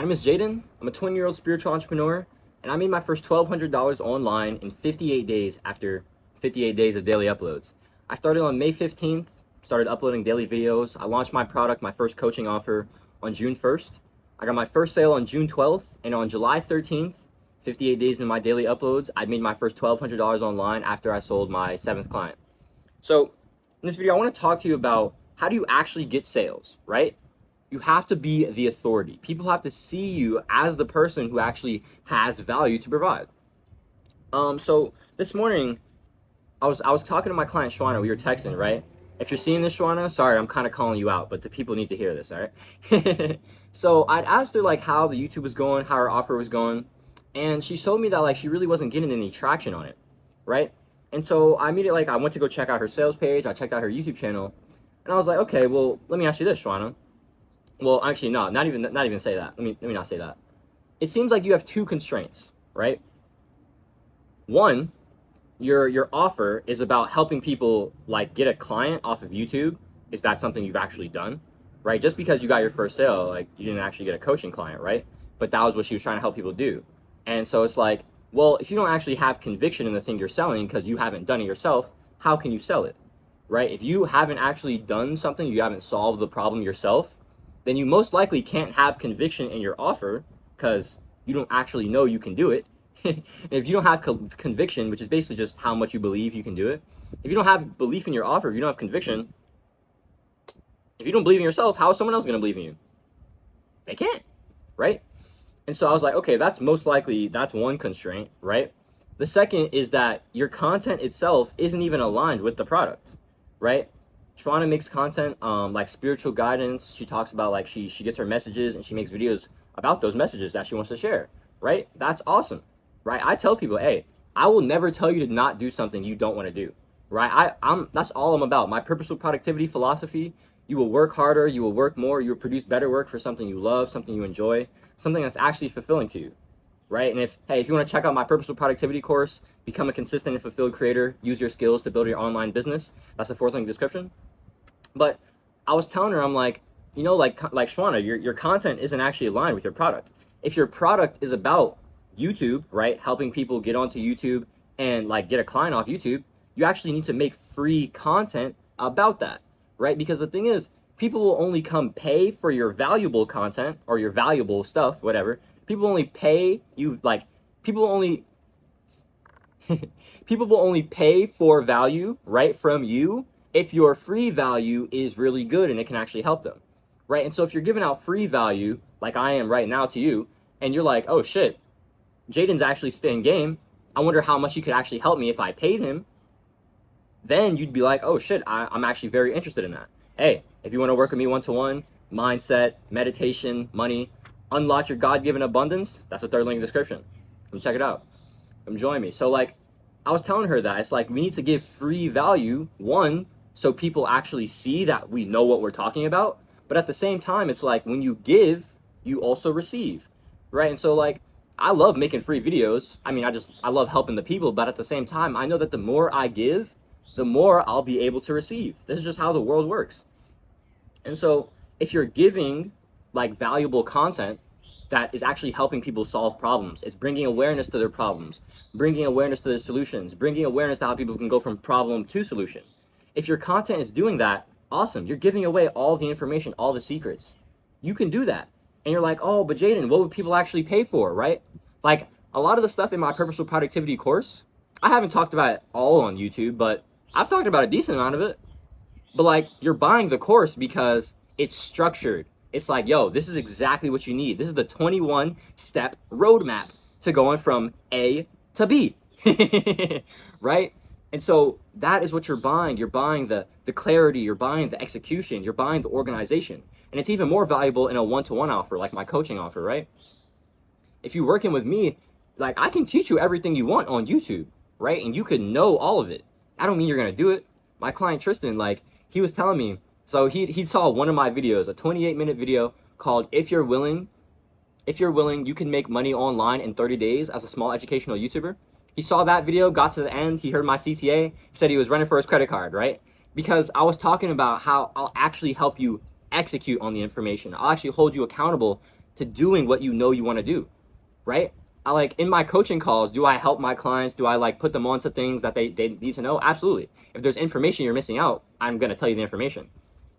name is Jaden. I'm a 20-year-old spiritual entrepreneur, and I made my first $1,200 online in 58 days after 58 days of daily uploads. I started on May 15th, started uploading daily videos. I launched my product, my first coaching offer, on June 1st. I got my first sale on June 12th, and on July 13th, 58 days into my daily uploads, I made my first $1,200 online after I sold my 7th client. So in this video, I want to talk to you about how do you actually get sales, right? You have to be the authority. People have to see you as the person who actually has value to provide. So this morning, I was talking to my client Shwana. We were texting, right? If you're seeing this, Shwana, sorry, I'm kind of calling you out, but the people need to hear this, all right? So I'd asked her like how the YouTube was going, how her offer was going, and she told me that like she really wasn't getting any traction on it, right? And so I immediately I went to go check out her sales page. I checked out her YouTube channel, and I was like, okay, well, let me ask you this, Shwana. Well, actually, no, not even say that. Let me not say that. It seems like you have two constraints, right? One, your offer is about helping people like get a client off of YouTube. Is that something you've actually done, right? Just because you got your first sale, like you didn't actually get a coaching client, right? But that was what she was trying to help people do. And so it's like, well, if you don't actually have conviction in the thing you're selling because you haven't done it yourself, how can you sell it, right? If you haven't actually done something, you haven't solved the problem yourself, then you most likely can't have conviction in your offer because you don't actually know you can do it. And if you don't have conviction, which is basically just how much you believe you can do it, if you don't have belief in your offer, if you don't have conviction, if you don't believe in yourself, how is someone else going to believe in you? They can't, right? And so I was like, okay, that's most likely, that's one constraint, right? The second is that your content itself isn't even aligned with the product, right? Shwana makes content like spiritual guidance. She talks about like she gets her messages and she makes videos about those messages that she wants to share, right? That's awesome, right? I tell people, hey, I will never tell you to not do something you don't want to do, right? That's all I'm about. My purposeful productivity philosophy. You will work harder, you will work more, you will produce better work for something you love, something you enjoy, something that's actually fulfilling to you, right? And if you want to check out my purposeful productivity course, become a consistent and fulfilled creator, use your skills to build your online business, that's the 4th link in the description. But I was telling her, I'm like, you know, like Shwana, your content isn't actually aligned with your product. If your product is about YouTube, right, helping people get onto YouTube and like get a client off YouTube, you actually need to make free content about that, right? Because the thing is, people will only come pay for your valuable content or your valuable stuff, whatever. People only pay you, like, people will only pay for value, right, from you if your free value is really good and it can actually help them, right? And so if you're giving out free value, like I am right now to you, and you're like, oh shit, Jaden's actually spitting game, I wonder how much he could actually help me if I paid him, then you'd be like, oh shit, I'm actually very interested in that. Hey, if you want to work with me one-to-one, mindset, meditation, money, unlock your God-given abundance, that's the 3rd link in the description. Come check it out. Come join me. So like, I was telling her that it's like we need to give free value, one, so people actually see that we know what we're talking about. But at the same time, it's like when you give, you also receive, right? And so like, I love making free videos. I mean, I love helping the people, but at the same time, I know that the more I give, the more I'll be able to receive. This is just how the world works. And so if you're giving like valuable content that is actually helping people solve problems, it's bringing awareness to their problems, bringing awareness to their solutions, bringing awareness to how people can go from problem to solution. If your content is doing that, awesome. You're giving away all the information, all the secrets. You can do that. And you're like, oh, but Jaden, what would people actually pay for, right? Like a lot of the stuff in my purposeful productivity course, I haven't talked about it all on YouTube, but I've talked about a decent amount of it. But like, you're buying the course because it's structured. It's like, yo, this is exactly what you need. This is the 21-step roadmap to going from A to B, right? And so that is what you're buying. You're buying the clarity, you're buying the execution, you're buying the organization. And it's even more valuable in a one-to-one offer, like my coaching offer, right? If you're working with me, like I can teach you everything you want on YouTube, right? And you could know all of it. I don't mean you're gonna do it. My client Tristan, like he was telling me, so he saw one of my videos, a 28-minute video called If You're Willing, you can make money online in 30 days as a small educational YouTuber. He saw that video, got to the end, he heard my CTA, said he was running for his credit card, right? Because I was talking about how I'll actually help you execute on the information. I'll actually hold you accountable to doing what you know you want to do, right? I like in my coaching calls, do I help my clients? Do I like put them onto things that they need to know? Absolutely. If there's information you're missing out, I'm going to tell you the information.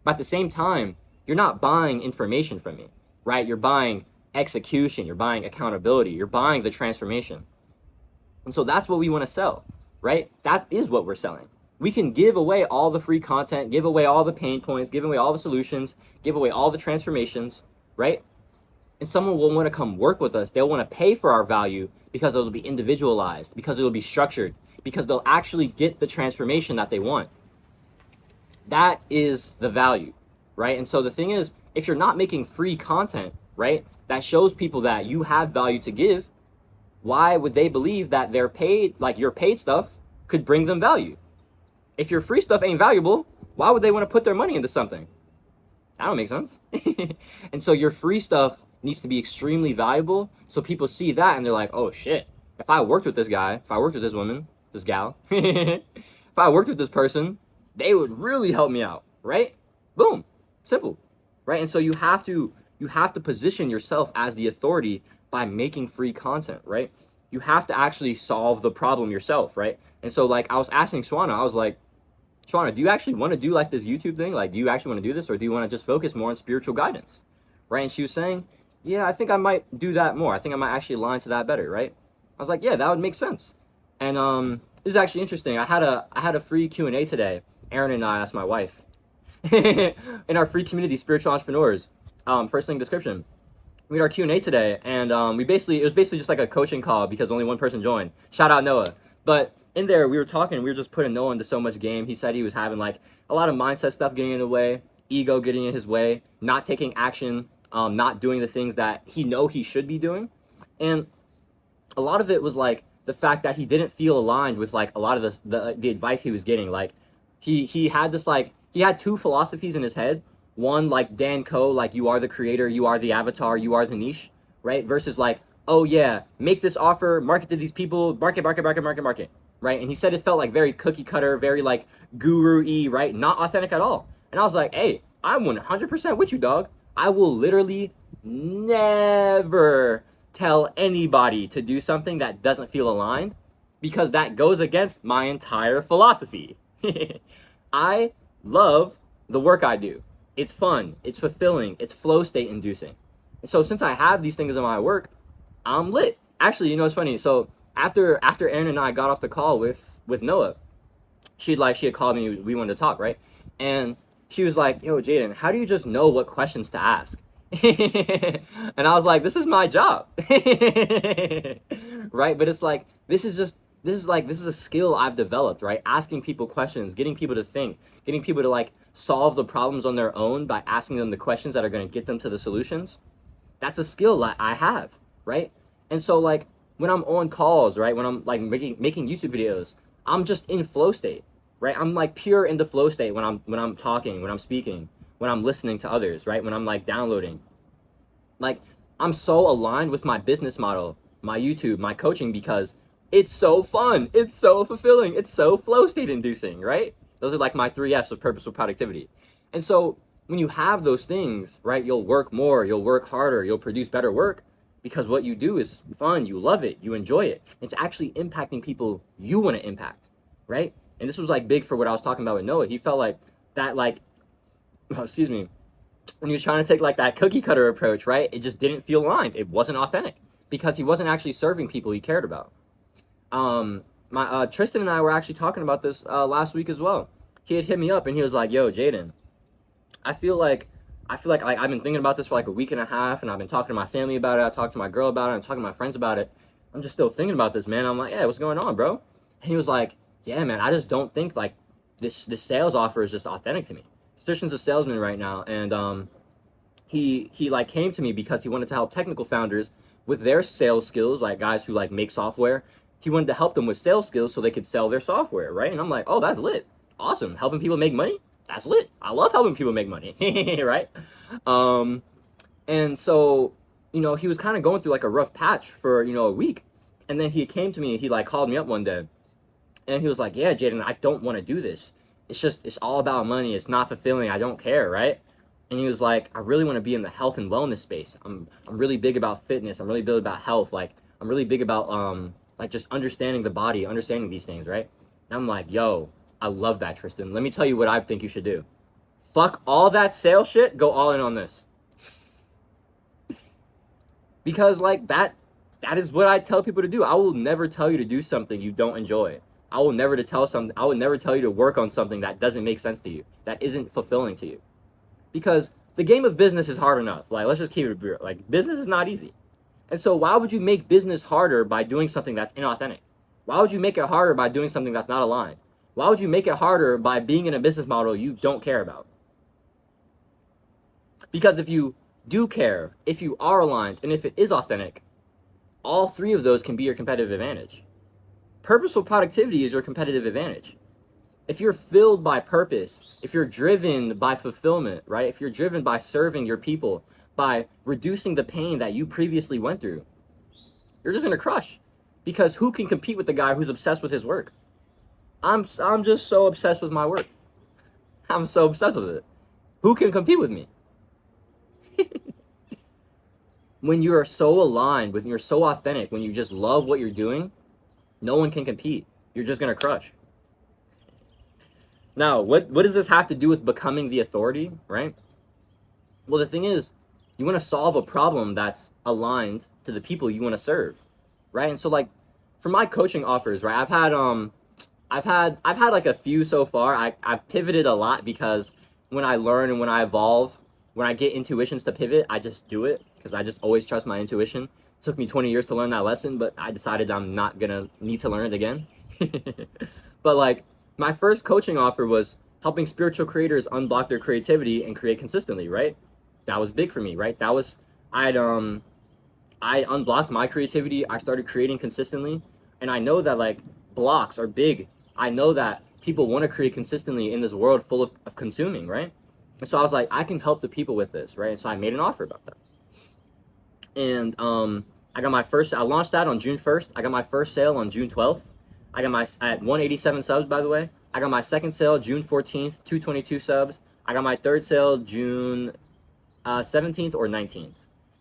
But at the same time, you're not buying information from me, right? You're buying execution, you're buying accountability, you're buying the transformation. And so that's what we want to sell, right? That is what we're selling. We can give away all the free content, give away all the pain points, give away all the solutions, give away all the transformations, right? And someone will want to come work with us. They'll want to pay for our value because it'll be individualized, because it'll be structured, because they'll actually get the transformation that they want. That is the value, right? And so the thing is, if you're not making free content, right, that shows people that you have value to give, why would they believe that their paid, like your paid stuff, could bring them value? If your free stuff ain't valuable, why would they want to put their money into something? That don't make sense. And so your free stuff needs to be extremely valuable, so people see that and they're like, oh shit, if I worked with this guy, if I worked with this woman, this gal, if I worked with this person, they would really help me out, right? Boom, simple, right? And so you have to position yourself as the authority by making free content, right? You have to actually solve the problem yourself, right? And so like I was asking Shwana, I was like, Shwana, do you actually want to do like this YouTube thing? Like, do you actually want to do this, or do you want to just focus more on spiritual guidance, right? And she was saying, yeah, I think I might do that more. I think I might actually align to that better, right? I was like, yeah, that would make sense. And this is actually interesting. I had a free Q&A today. Aaron and I, that's my wife, in our free community, Spiritual Entrepreneurs. First link description. We had our Q&A today, and it was basically just like a coaching call because only one person joined. Shout out Noah. But in there, we were talking, we were just putting Noah into so much game. He said he was having like a lot of mindset stuff getting in the way, ego getting in his way, not taking action, not doing the things that he should be doing. And a lot of it was like the fact that he didn't feel aligned with like a lot of the advice he was getting. Like he had this like, he had two philosophies in his head. One, like Dan Coe, like you are the creator, you are the avatar, you are the niche, right? Versus like, oh yeah, make this offer, market to these people, market, right? And he said it felt like very cookie cutter, very like guru-y, right? Not authentic at all. And I was like, hey, I'm 100% with you, dog. I will literally never tell anybody to do something that doesn't feel aligned, because that goes against my entire philosophy. I love the work I do. It's fun, it's fulfilling, it's flow state inducing. And so since I have these things in my work, I'm lit. Actually, you know, it's funny. So after Aaron and I got off the call with Noah, she had called me, we wanted to talk, right? And she was like, yo, Jaden, how do you just know what questions to ask? And I was like, this is my job. Right? But it's like, this is a skill I've developed, right? Asking people questions, getting people to think, getting people to like solve the problems on their own by asking them the questions that are going to get them to the solutions. That's a skill that I have, right? And so like when I'm on calls, right, when I'm like making YouTube videos, I'm just in flow state, right? I'm like pure in the flow state when I'm talking, when I'm speaking, when I'm listening to others, right? When I'm like downloading. Like I'm so aligned with my business model, my YouTube, my coaching, because it's so fun, it's so fulfilling, it's so flow state inducing, right? Those are like my 3 F's of purposeful productivity. And so when you have those things, right, you'll work more, you'll work harder, you'll produce better work, because what you do is fun, you love it, you enjoy it. It's actually impacting people you want to impact, right? And this was like big for what I was talking about with Noah. He felt like that, like, when he was trying to take like that cookie cutter approach, right? It just didn't feel aligned. It wasn't authentic because he wasn't actually serving people he cared about. Tristan and I were actually talking about this last week as well. He had hit me up and he was like, yo, Jaden, I feel like I've been thinking about this for like a week and a half, and I've been talking to my family about it. I talked to my girl about it. I'm talking to my friends about it. I'm just still thinking about this, man. I'm like, yeah, what's going on, bro? And he was like, yeah, man, I just don't think like this sales offer is just authentic to me. Tristan's a salesman right now, and he like came to me because he wanted to help technical founders with their sales skills, like guys who like make software. He wanted to help them with sales skills so they could sell their software, right? And I'm like, oh, that's lit. Awesome. Helping people make money? That's lit. I love helping people make money, right? And so, you know, he was kind of going through like a rough patch for, you know, a week. And then he came to me, he like called me up one day and he was like, yeah, Jaden, I don't want to do this. It's all about money. It's not fulfilling. I don't care, right? And he was like, I really want to be in the health and wellness space. I'm really big about fitness. I'm really big about health. Like, I'm really big about like just understanding the body, understanding these things, right? And I'm like, yo, I love that, Tristan. Let me tell you what I think you should do. Fuck all that sales shit, go all in on this. Because like that is what I tell people to do. I will never tell you to do something you don't enjoy. I will never tell you to work on something that doesn't make sense to you, that isn't fulfilling to you. Because the game of business is hard enough. Like, let's just keep it real. Like, business is not easy. And so why would you make business harder by doing something that's inauthentic? Why would you make it harder by doing something that's not aligned? Why would you make it harder by being in a business model you don't care about? Because if you do care, if you are aligned, and if it is authentic, all three of those can be your competitive advantage. Purposeful productivity is your competitive advantage. If you're filled by purpose, if you're driven by fulfillment, right? If you're driven by serving your people, by reducing the pain that you previously went through, you're just gonna crush. Because who can compete with the guy who's obsessed with his work? I'm just so obsessed with my work. I'm so obsessed with it. Who can compete with me? When you are so aligned, when you're so authentic, when you just love what you're doing, no one can compete. You're just gonna crush. Now, what does this have to do with becoming the authority, right? Well, the thing is, you want to solve a problem that's aligned to the people you want to serve, right? And so, like, for my coaching offers, right, I've had like a few so far. I've pivoted a lot because when I learn and when I evolve, when I get intuitions to pivot, I just do it because I just always trust my intuition. It took me 20 years to learn that lesson, but I decided I'm not gonna need to learn it again. But like, my first coaching offer was helping spiritual creators unblock their creativity and create consistently, right? That was big for me, right? That was, I unblocked my creativity. I started creating consistently. And I know that like blocks are big. I know that people want to create consistently in this world full of consuming, right? And so I was like, I can help the people with this, right? And so I made an offer about that. And I launched that on June 1st. I got my first sale on June 12th. I got at 187 subs, by the way. I got my second sale June 14th, 222 subs. I got my third sale June 17th or 19th.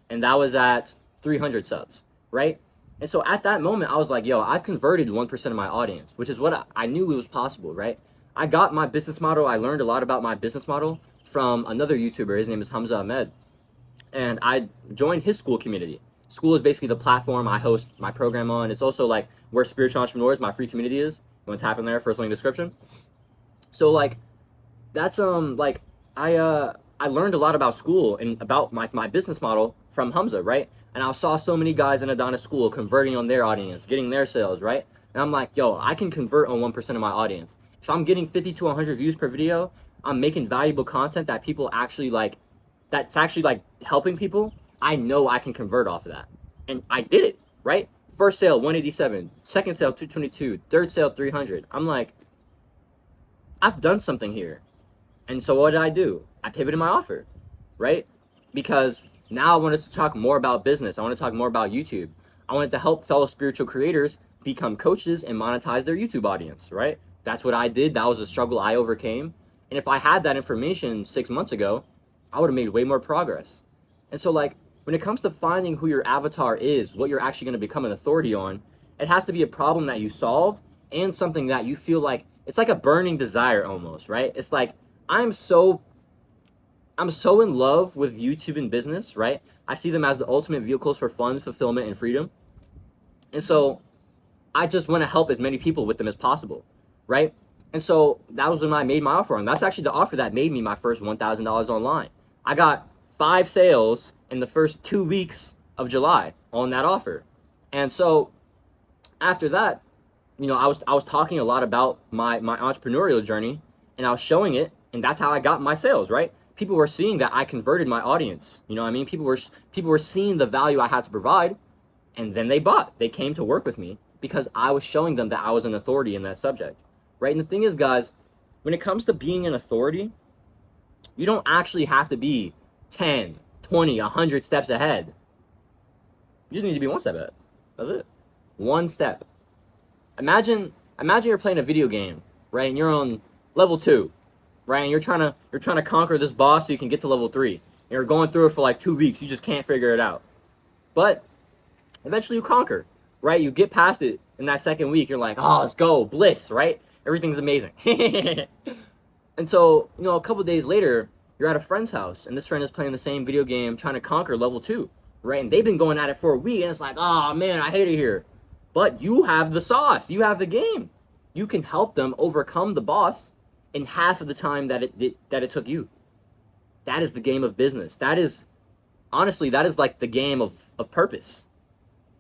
And that was at 300 subs, right? And so at that moment, I was like, yo, I've converted 1% of my audience, which is what I knew it was possible, right? I got my business model. I learned a lot about my business model from another YouTuber. His name is Hamza Ahmed. And I joined his Skool community. Skool is basically the platform I host my program on. It's also like where Spiritual Entrepreneurs, my free community is. You want to tap in there, first link in the description. So like, that's like, I learned a lot about Skool and about my business model from Hamza, right? And I saw so many guys in Adonis Skool converting on their audience, getting their sales, right? And I'm like, yo, I can convert on 1% of my audience. If I'm getting 50 to 100 views per video, I'm making valuable content that people actually like, that's actually like helping people. I know I can convert off of that. And I did it, right? First sale, 187. Second sale, 222. Third sale, 300. I'm like, I've done something here. And so what did I do? I pivoted my offer, right? Because now I wanted to talk more about business. I want to talk more about YouTube. I wanted to help fellow spiritual creators become coaches and monetize their YouTube audience, right? That's what I did. That was a struggle I overcame. And if I had that information 6 months ago, I would have made way more progress. And so like, when it comes to finding who your avatar is, what you're actually going to become an authority on, it has to be a problem that you solved and something that you feel like, it's like a burning desire almost, right? It's like, I'm so in love with YouTube and business, right? I see them as the ultimate vehicles for fun, fulfillment, and freedom. And so I just want to help as many people with them as possible, right? And so that was when I made my offer on. That's actually the offer that made me my first $1,000 online. I got 5 sales in the first 2 weeks of July on that offer. And so after that, you know, I was talking a lot about my entrepreneurial journey, and I was showing it, and that's how I got my sales, right? People were seeing that I converted my audience. You know what I mean? People were seeing the value I had to provide, and then they bought. They came to work with me because I was showing them that I was an authority in that subject, right? And the thing is, guys, when it comes to being an authority, you don't actually have to be 10, 20, 100 steps ahead. You just need to be 1 step ahead. That's it. 1 step. Imagine you're playing a video game, right? And you're on level 2. right? And you're trying to conquer this boss so you can get to level 3. And you're going through it for like 2 weeks. You just can't figure it out. But eventually you conquer, right? You get past it in that second week. You're like, oh, let's go, bliss, right? Everything's amazing. And so, a couple days later, you're at a friend's house, and this friend is playing the same video game, trying to conquer level 2, right? And they've been going at it for a week, and it's like, oh man, I hate it here. But you have the sauce, you have the game. You can help them overcome the boss in half of the time that it took you. That is the game of business. That is, honestly, that is like the game of purpose.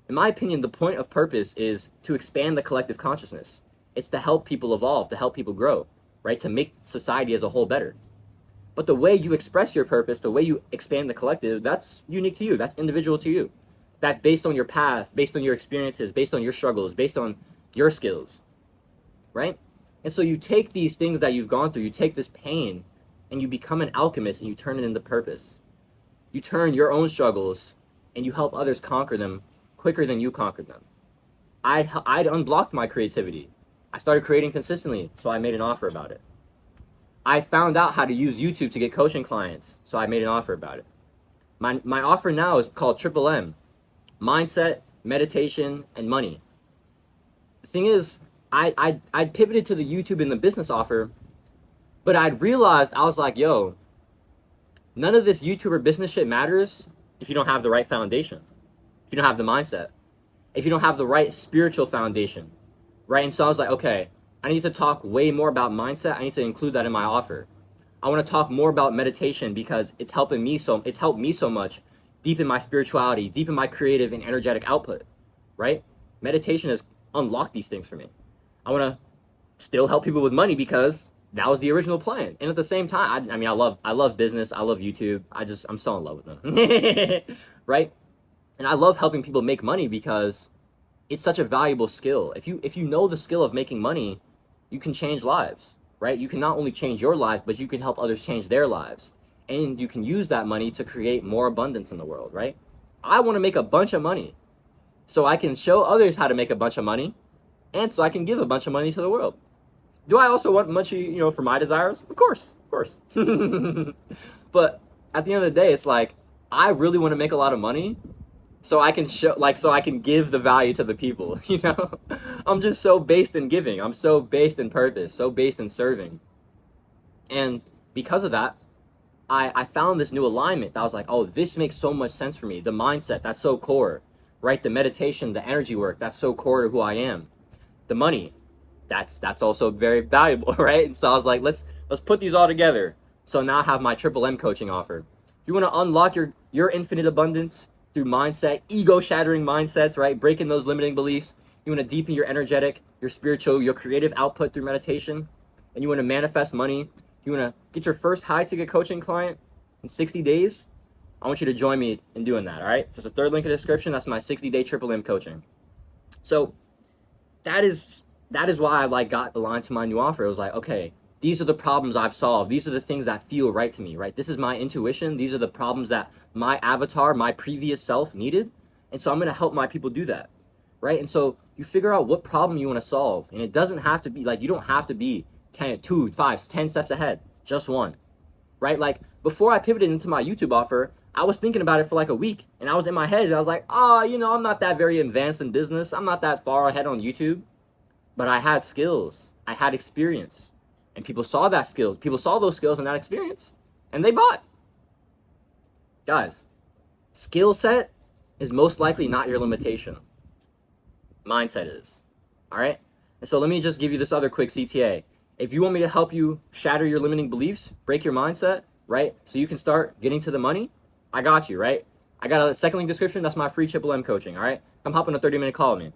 In my opinion, the point of purpose is to expand the collective consciousness. It's to help people evolve, to help people grow, right? To make society as a whole better. But the way you express your purpose, the way you expand the collective, that's unique to you. That's individual to you. That based on your path, based on your experiences, based on your struggles, based on your skills, right? And so you take these things that you've gone through, you take this pain, and you become an alchemist and you turn it into purpose. You turn your own struggles and you help others conquer them quicker than you conquered them. I'd unblocked my creativity. I started creating consistently, so I made an offer about it. I found out how to use YouTube to get coaching clients, so I made an offer about it. My offer now is called Triple M: mindset, meditation, and money. The thing is, I pivoted to the YouTube and the business offer, but I'd realized, I was like, yo, none of this YouTuber business shit matters if you don't have the right foundation, if you don't have the mindset, if you don't have the right spiritual foundation, right? And so I was like, okay, I need to talk way more about mindset. I need to include that in my offer. I want to talk more about meditation because it's helped me so much deepen my spirituality, deepen my creative and energetic output, right? Meditation has unlocked these things for me. I want to still help people with money because that was the original plan. And at the same time, I love business. I love YouTube. I'm so in love with them, right? And I love helping people make money because it's such a valuable skill. If you know the skill of making money, you can change lives, right? You can not only change your life, but you can help others change their lives. And you can use that money to create more abundance in the world, right? I want to make a bunch of money so I can show others how to make a bunch of money, and so I can give a bunch of money to the world. Do I also want money, for my desires? Of course. But at the end of the day, it's like, I really want to make a lot of money so I can so I can give the value to the people, I'm just so based in giving. I'm so based in purpose, so based in serving. And because of that, I found this new alignment that I was like, oh, this makes so much sense for me. The mindset, that's so core, right? The meditation, the energy work, that's so core to who I am. The money, that's also very valuable, right? And so I was like, let's put these all together. So now I have my Triple M coaching offer. If you want to unlock your infinite abundance through mindset, ego-shattering mindsets, right? Breaking those limiting beliefs. You want to deepen your energetic, your spiritual, your creative output through meditation, and you want to manifest money. You want to get your first high-ticket coaching client in 60 days. I want you to join me in doing that, all right? There's a third link in the description. That's my 60-day Triple M coaching. So that is why I got aligned to my new offer. It was like, okay, these are the problems I've solved. These are the things that feel right to me, right? This is my intuition. These are the problems that my avatar, my previous self needed. And so I'm going to help my people do that, right? And so you figure out what problem you want to solve. And it doesn't have to be you don't have to be 10 steps ahead, just one, right? Like before I pivoted into my YouTube offer, I was thinking about it for a week, and I was in my head and I was like, I'm not that very advanced in business. I'm not that far ahead on YouTube, but I had skills. I had experience. And people saw that skill. People saw those skills and that experience, and they bought. Guys, skill set is most likely not your limitation. Mindset is. All right? And so let me just give you this other quick CTA. If you want me to help you shatter your limiting beliefs, break your mindset, right? So you can start getting to the money, I got you, right? I got a second link description. That's my free Triple M coaching, all right? Come hop on a 30-minute call with me.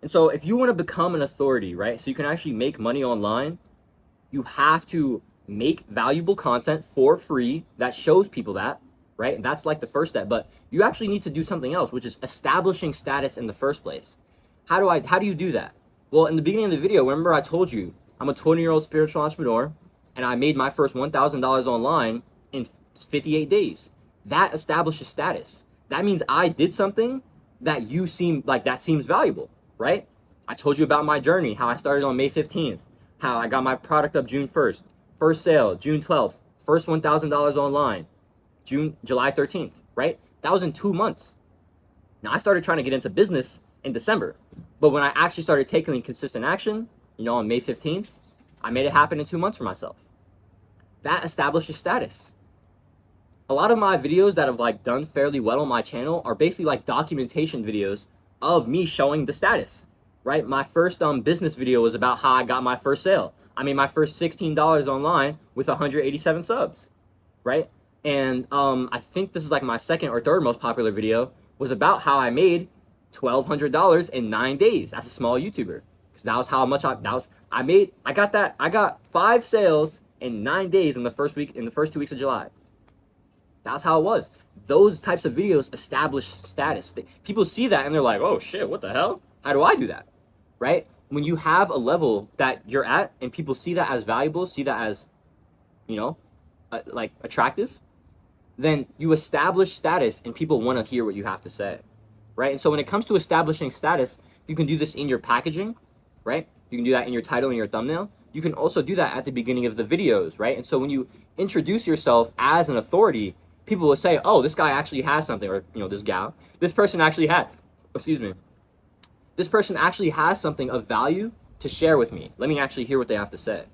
And so if you want to become an authority, right, so you can actually make money online, you have to make valuable content for free that shows people that, right? And that's the first step. But you actually need to do something else, which is establishing status in the first place. How do you do that? Well, in the beginning of the video, remember I told you I'm a 20-year-old spiritual entrepreneur, and I made my first $1,000 online in 58 days. That establishes status. That means I did something that seems valuable, right? I told you about my journey, how I started on May 15th, how I got my product up June 1st, First sale, June 12th. First $1,000 online, July 13th, right? That was in 2 months. Now I started trying to get into business in December, but when I actually started taking consistent action, on May 15th, I made it happen in 2 months for myself. That establishes status. A lot of my videos that have like done fairly well on my channel are basically like documentation videos of me showing the status, right? My first business video was about how I got my first sale. I made my first $16 online with 187 subs, right? And I think this is like my second or third most popular video was about how I made $1,200 in 9 days as a small YouTuber. Because that was how much I got 5 sales in 9 days in the first 2 weeks of July. That's how it was. Those types of videos establish status. People see that and they're like, oh shit, what the hell? How do I do that? Right? When you have a level that you're at and people see that as valuable, see that as, like attractive, then you establish status and people want to hear what you have to say, right? And so when it comes to establishing status, you can do this in your packaging, right? You can do that in your title and your thumbnail. You can also do that at the beginning of the videos, right? And so when you introduce yourself as an authority, people will say, oh, this guy actually has something, or, this gal, this person actually has something of value to share with me. Let me actually hear what they have to say.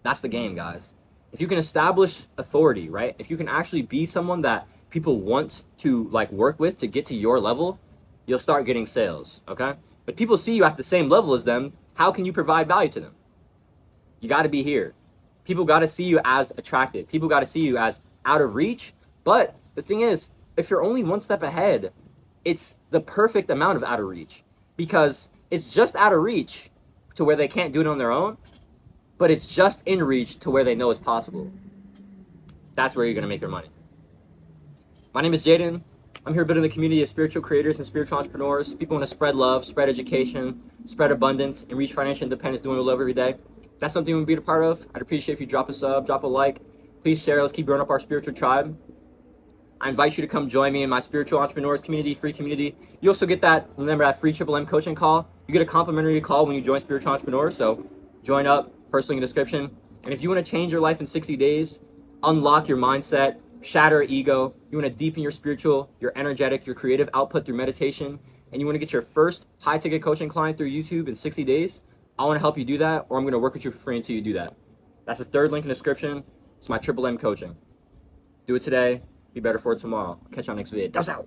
That's the game, guys. If you can establish authority, right? If you can actually be someone that people want to like work with to get to your level, you'll start getting sales, okay? If people see you at the same level as them, how can you provide value to them? You got to be here. People got to see you as attractive. People got to see you as out of reach. But the thing is, if you're only one step ahead, it's the perfect amount of out of reach, because it's just out of reach to where they can't do it on their own, but it's just in reach to where they know it's possible. That's where you're going to make your money. My name is Jaden. I'm here building a community of spiritual creators and spiritual entrepreneurs. People want to spread love, spread education, spread abundance, and reach financial independence doing what we love every day. If that's something you want to be a part of, I'd appreciate if you drop a sub, drop a like. Please share. Let's keep growing up our spiritual tribe. I invite you to come join me in my spiritual entrepreneurs community, free community. You also get that free Triple M coaching call. You get a complimentary call when you join Spiritual Entrepreneurs. So join up, first link in the description. And if you want to change your life in 60 days, unlock your mindset, shatter ego, you want to deepen your spiritual, your energetic, your creative output through meditation, and you want to get your first high ticket coaching client through YouTube in 60 days, I want to help you do that, or I'm going to work with you for free until you do that. That's the third link in the description. It's my Triple M coaching. Do it today. Be better for it tomorrow. Catch you on next video. That was out.